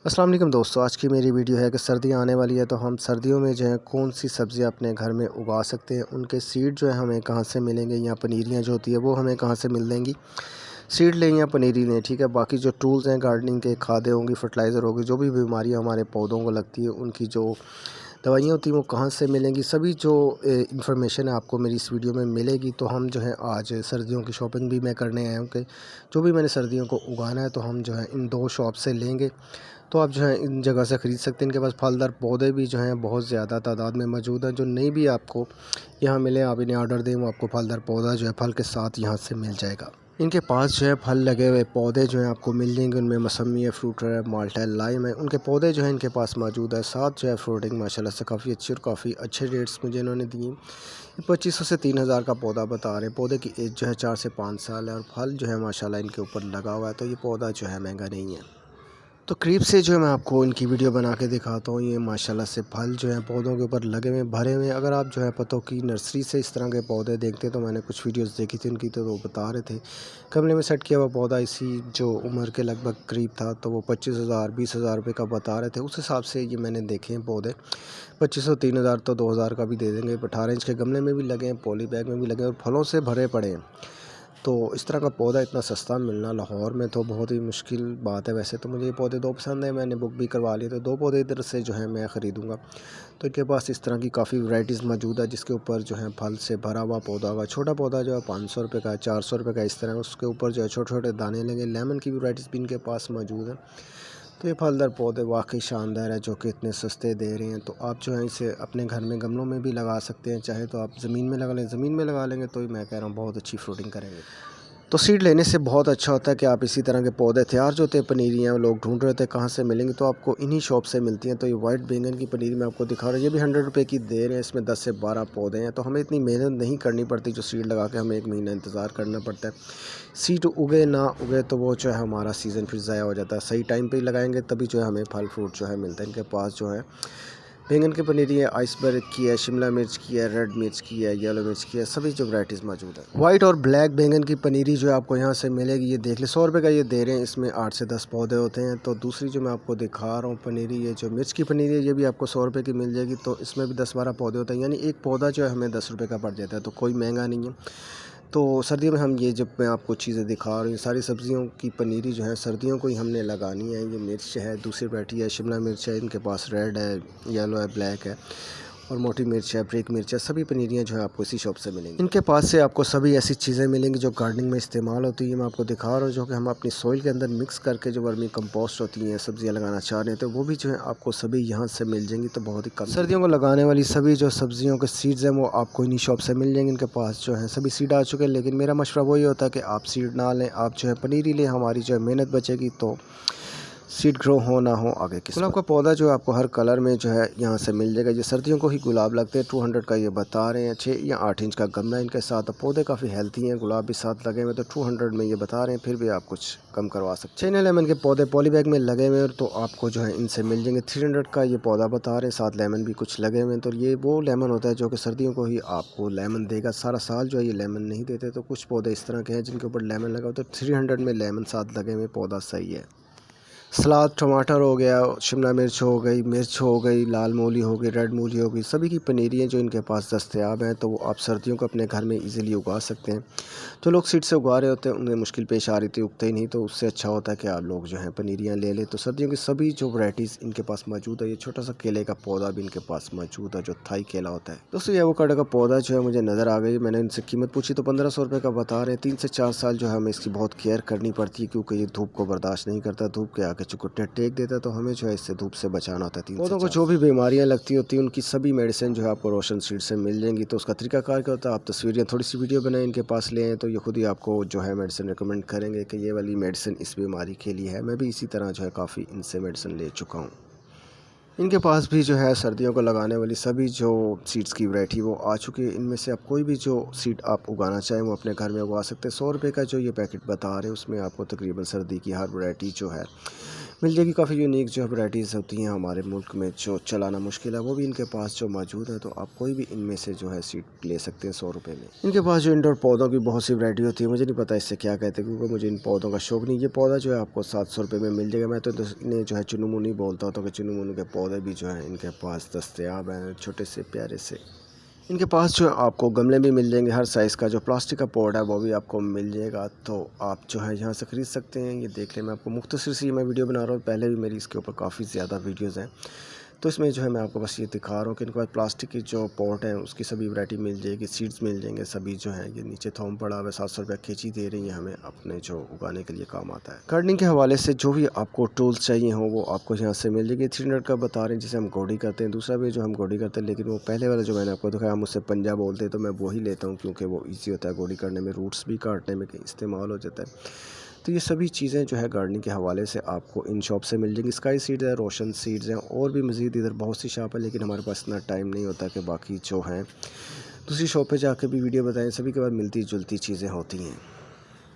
अस्सलाम वालेकुम दोस्तों, आज की मेरी वीडियो है कि सर्दियाँ आने वाली है तो हम सर्दियों में जो है कौन सी सब्ज़ियाँ अपने घर में उगा सकते हैं। उनके सीड जो है हमें कहाँ से मिलेंगे या पनीरियाँ जो होती है वो हमें कहाँ से मिल जाएंगी। सीड लें या पनीरी लें, ठीक है। बाकी जो टूल्स हैं गार्डनिंग के, खादें होंगी, फर्टिलाइज़र होगी, जो भी बीमारियाँ हमारे पौधों को लगती है उनकी जो दवाइयाँ होती हैं वो कहाँ से मिलेंगी, सभी जो इन्फॉर्मेशन है आपको मेरी इस वीडियो में मिलेगी। तो हम जो है आज सर्दियों की शॉपिंग भी मैं करने आया हूँ कि जो भी मैंने सर्दियों को उगाना है तो हम जो है इन 2 शॉप से लेंगे। तो आप जो है इन जगह से ख़रीद सकते हैं। इनके पास फलदार पौधे भी जो हैं बहुत ज़्यादा तादाद में मौजूद हैं। जो नहीं भी आपको यहाँ मिले, आप इन्हें ऑर्डर दें, वो आपको फलदार पौधा जो है फल के साथ यहाँ से मिल जाएगा। इनके पास जो है फल लगे हुए पौधे जो हैं आपको मिल जाएंगे। उनमें मौसमी है, फ्रूट है, माल्टा है, लाइम है, उनके पौधे जो हैं इनके पास मौजूद है। साथ जो है फ्रूटिंग माशाल्लाह से काफ़ी अच्छी और काफ़ी अच्छे रेट्स मुझे इन्होंने दिए। 2500 से 3000 का पौधा बता रहे हैं। पौधे की एज जो है 4 से 5 साल है और फल जो है माशाल्लाह इनके ऊपर लगा हुआ है। तो ये पौधा जो है महंगा नहीं है। तो करीब से जो है मैं आपको इनकी वीडियो बना के दिखाता हूँ। ये माशाल्लाह से फल जो हैं पौधों के ऊपर लगे हुए, भरे हुए। अगर आप जो है पत्तों की नर्सरी से इस तरह के पौधे देखते तो मैंने कुछ वीडियोस देखी थी उनकी, तो वो बता रहे थे गमले में सेट किया हुआ पौधा इसी जो उम्र के लगभग करीब था, तो वो 25,000 20,000 रुपये का बता रहे थे। उस हिसाब से ये मैंने देखे हैं पौधे। 2500 3000 तो 2000 का भी दे देंगे। 18 इंच के गमले में भी लगे हैं, पॉली बैग में भी लगे हैं और फलों से भरे पड़े हैं। तो इस तरह का पौधा इतना सस्ता मिलना लाहौर में तो बहुत ही मुश्किल बात है। वैसे तो मुझे ये पौधे 2 पसंद हैं, मैंने बुक भी करवा लिए, तो 2 पौधे इधर से जो है मैं ख़रीदूँगा। तो इनके पास इस तरह की काफ़ी वैराइटीज़ मौजूद है जिसके ऊपर जो है फल से भरा हुआ पौधा होगा। छोटा पौधा जो है 500 रुपये का, 400 रुपये का, इस तरह उसके ऊपर जो है छोटे-छोटे दाने लगे। लेमन की भी वैराइटीज़ भी इनके पास मौजूद है। तो ये फलदार पौधे वाक़ई शानदार है जो कि इतने सस्ते दे रहे हैं। तो आप जो है इसे अपने घर में गमलों में भी लगा सकते हैं, चाहे तो आप ज़मीन में लगा लें। ज़मीन में लगा लेंगे तो मैं कह रहा हूँ बहुत अच्छी फ्रूटिंग करेंगे। तो सीड लेने से बहुत अच्छा होता है कि आप इसी तरह के पौधे तैयार जो होते हैं, पनीरियाँ लोग ढूंढ रहे थे कहाँ से मिलेंगी, तो आपको इन्हीं शॉप से मिलती हैं। तो ये वाइट बैंगन की पनीर मैं आपको दिखा रहा हूँ, ये भी 100 रुपये की दे रहे हैं। इसमें 10 से 12 पौधे हैं, तो हमें इतनी मेहनत नहीं करनी पड़ती जो सीड लगा के हमें 1 महीना इंतज़ार करना पड़ता है। सीड उगे ना उगे तो वो जो है हमारा सीज़न फिर ज़ाया हो जाता है। सही टाइम पर ही लगाएंगे तभी जो है हमें फल फ्रूट जो है मिलता है। इनके पास जो है बैंगन की पनीरी है, आइसबर्ग की है, शिमला मिर्च की है, रेड मिर्च की है, येलो मिर्च की है, सभी जो वैराइटीज़ मौजूद है। वाइट और ब्लैक बैंगन की पनीरी जो है आपको यहाँ से मिलेगी। ये देख ले, 100 रुपये का ये दे रहे हैं। इसमें 8 से 10 पौधे होते हैं। तो दूसरी जो मैं आपको दिखा रहा हूँ पनीरी, ये जो मिर्च की पनीरी है ये भी आपको 100 रुपये की मिल जाएगी। तो इसमें भी 10-12 पौधे होते हैं, यानी एक पौधा जो है हमें 10 रुपये का पड़ जाता है, तो कोई महंगा नहीं है। तो सर्दियों में हम ये जब मैं आपको चीज़ें दिखा रहा हूँ, ये सारी सब्जियों की पनीरी जो है सर्दियों को ही हमने लगानी है। ये मिर्च है, दूसरी वैरायटी है, शिमला मिर्च है, इनके पास रेड है, येलो है, ब्लैक है और मोटी मिर्च है, ब्रिक मिर्च है। सभी पनीरियाँ जो है आपको इसी शॉप से मिलेंगी। इनके पास से आपको सभी ऐसी चीज़ें मिलेंगी जो गार्डनिंग में इस्तेमाल होती है। मैं आपको दिखा रहा हूँ जो कि हम अपनी सॉइल के अंदर मिक्स करके जो वर्मी कंपोस्ट होती हैं, सब्जियाँ लगाना चाह रहे हैं, तो वो भी जो है आपको सभी यहाँ से मिल जाएंगी। तो बहुत ही कम सर्दियों को लगाने वाली सभी जो सब्जियों के सीड्स हैं वो आपको इन्हीं शॉप से मिल जाएंगे। इनके पास जो है सभी सीड आ चुके हैं, लेकिन मेरा मशवरा वही होता है कि आप सीड ना लें, आप जो है पनीरी लें। हमारी जो है मेहनत बचेगी, तो सीड ग्रो हो ना हो आगे किस्मत। गुलाब का पौधा जो है आपको हर कलर में जो है यहाँ से मिल जाएगा। ये सर्दियों को ही गुलाब लगते हैं। 200 का ये बता रहे हैं। 6 या 8 इंच का गमला इनके साथ। पौधे काफ़ी हेल्थी हैं, गुलाब भी साथ लगे हुए, तो 200 में ये बता रहे हैं। फिर भी आप कुछ कम करवा सकते हैं। 6 लेमन के पौधे पॉली बैग में लगे हुए हैं, तो आपको जो है इनसे मिल जाएंगे। 300 का ये पौधा बता रहे हैं, साथ लेमन भी कुछ लगे हुए हैं। तो ये वो लेमन होता है जो कि सर्दियों को ही आपको लेमन देगा। सारा साल जो है ये लेमन नहीं देते। तो कुछ पौधे इस तरह के हैं जिनके ऊपर लेमन लगा होता है। 300 में लेमन साथ लगे हुए, पौधा सही है। सलाद, टमाटर हो गया, शिमला मिर्च हो गई, लाल मूली हो गई, रेड मूली हो गई, सभी की पनीरियाँ जो इनके पास दस्तयाब हैं, तो वो आप सर्दियों को अपने घर में इजीली उगा सकते हैं। जो लोग सीड से उगा रहे होते हैं उन्हें मुश्किल पेश आ रही थी, उगते ही नहीं, तो उससे अच्छा होता है कि आप लोग जो हैं पनीरियाँ ले लें। तो सर्दियों की सभी जो वैराइटीज़ इनके पास मौजूद है। ये छोटा सा केले का पौधा भी इनके पास मौजूद है जो थाई केला होता है। दोस्तों ये एवोकाडो का पौधा जो है मुझे नज़र आ गई। मैंने इनसे कीमत पूछी तो 1500 रुपये का बता रहे हैं। 3 से 4 साल जो है हमें इसकी बहुत केयर करनी पड़ती है, क्योंकि ये धूप को बर्दाश्त नहीं करता। धूप के आगे चुकुट्टे टेक देता है, तो हमें जो है इससे धूप से बचाना होता है। 3 पौधों को जो भी बीमारियां लगती होती हैं उनकी सभी मेडिसिन जो है आपको रोशन सीड से मिल जाएंगी। तो उसका तरीकाकार क्या होता है, आप तस्वीरें थोड़ी सी वीडियो बनाएं, इनके पास ले आएँ, तो ये खुद ही आपको जो है मेडिसिन रिकमेंड करेंगे कि ये वाली मेडिसिन इस बीमारी के लिए है। मैं भी इसी तरह जो है काफ़ी इनसे मेडिसिन ले चुका हूँ। इनके पास भी जो है सर्दियों को लगाने वाली सभी जो सीड्स की वैरायटी वो आ चुकी है। इनमें से आप कोई भी जो सीड आप उगाना चाहें वो अपने घर में उगा सकते हैं। 100 रुपये का जो ये पैकेट बता रहे हैं उसमें आपको तकरीबन सर्दी की हर वैरायटी जो है मिल जाएगी। काफ़ी यूनिक जो वैराइटीज़ होती हैं हमारे मुल्क में जो चलाना मुश्किल है, वो भी इनके पास जो मौजूद है। तो आप कोई भी इनमें से जो है सीड ले सकते हैं 100 रुपये में। इनके पास जो इंडोर पौधों की बहुत सी वैरायटी होती है, मुझे नहीं पता इससे क्या कहते हैं, क्योंकि मुझे इन पौधों का शौक नहीं। ये पौधा जो है आपको 700 रुपये में मिल जाएगा। मैं तो इन्हें जो है चुनमुनी बोलता हूँ, तो चुनमुनी के पौधे भी जो हैं इनके पास दस्तयाब हैं, छोटे से प्यारे से। इनके पास जो है आपको गमले भी मिल जाएंगे, हर साइज़ का जो प्लास्टिक का पॉट है वो भी आपको मिल जाएगा। तो आप जो है यहाँ से ख़रीद सकते हैं। ये देख लें, मैं आपको मुख्तसर सी मैं वीडियो बना रहा हूँ, पहले भी मेरी इसके ऊपर काफ़ी ज़्यादा वीडियोज़ हैं। तो इसमें जो है मैं आपको बस ये दिखा रहा हूँ कि इनके पास प्लास्टिक की जो पॉट है उसकी सभी वैरायटी मिल जाएगी, सीड्स मिल जाएंगे सभी जो है। ये नीचे थोम पड़ा हुआ है, 700 रुपये केजी दे रही है हमें, अपने जो उगाने के लिए काम आता है। गार्डनिंग के हवाले से जो भी आपको टूल्स चाहिए हो वो आपको यहाँ से मिल जाएगी। 300 का बता रहे हैं जिसे हम गोडी करते हैं, दूसरा भी जो हम गोडी करते हैं, लेकिन वो पहले वाला जो मैंने आपको दिखाया हम उससे पंजा बोलते हैं, तो मैं वही लेता हूँ क्योंकि वो ईजी होता है गोडी करने में, रूट्स भी काटने में इस्तेमाल हो जाता है। तो ये सभी चीज़ें जो है गार्डनिंग के हवाले से आपको इन शॉप से मिल जाएंगी। स्काई सीड्स है, रोशन सीड्स हैं, और भी मज़ीद इधर बहुत सी शॉप है, लेकिन हमारे पास इतना टाइम नहीं होता कि बाकी जो हैं दूसरी शॉप पे जाके भी वीडियो बताएं। सभी के बाद मिलती जुलती चीज़ें होती हैं।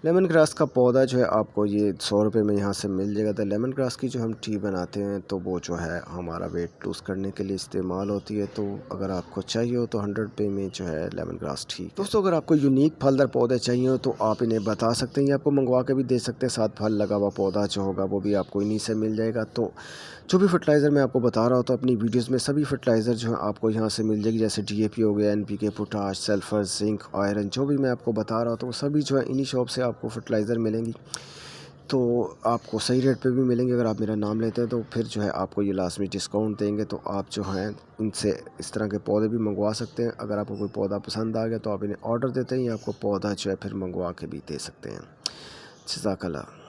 लेमन ग्रास का पौधा जो है आपको ये 100 रुपये में यहाँ से मिल जाएगा। तो लेमन ग्रास की जो हम टी बनाते हैं तो वो जो है हमारा वेट लूज़ करने के लिए इस्तेमाल होती है। तो अगर आपको चाहिए हो तो 100 रुपये में जो है लेमन ग्रास टी। दोस्तों, अगर आपको यूनिक फलदार पौधे चाहिए हो तो आप इन्हें बता सकते हैं, ये आपको मंगवा के भी दे सकते हैं। साथ फल लगा हुआ पौधा जो होगा वो भी आपको इन्हीं से मिल जाएगा। तो जो भी फर्टिलाइज़र मैं आपको बता रहा हूँ, तो अपनी वीडियोस में सभी फर्टिलाइज़र जो है आपको यहाँ से मिल जाएगी, जैसे डीएपी हो गया, NPK, potash, sulphur, zinc, iron, जो भी मैं आपको बता रहा हूँ तो वो सभी जो है इन्हीं शॉप से आपको फर्टिलाइज़र मिलेंगी। तो आपको सही रेट पे भी मिलेंगे। अगर आप मेरा नाम लेते हैं तो फिर जो है आपको ये लाजमी डिस्काउंट देंगे। तो आप जो हैं इनसे इस तरह के पौधे भी मंगवा सकते हैं। अगर आपको कोई पौधा पसंद आ गया तो आप इन्हें ऑर्डर देते हैं, या आपको पौधा जो है फिर मंगवा के भी दे सकते हैं। जज़ाकल्लाह।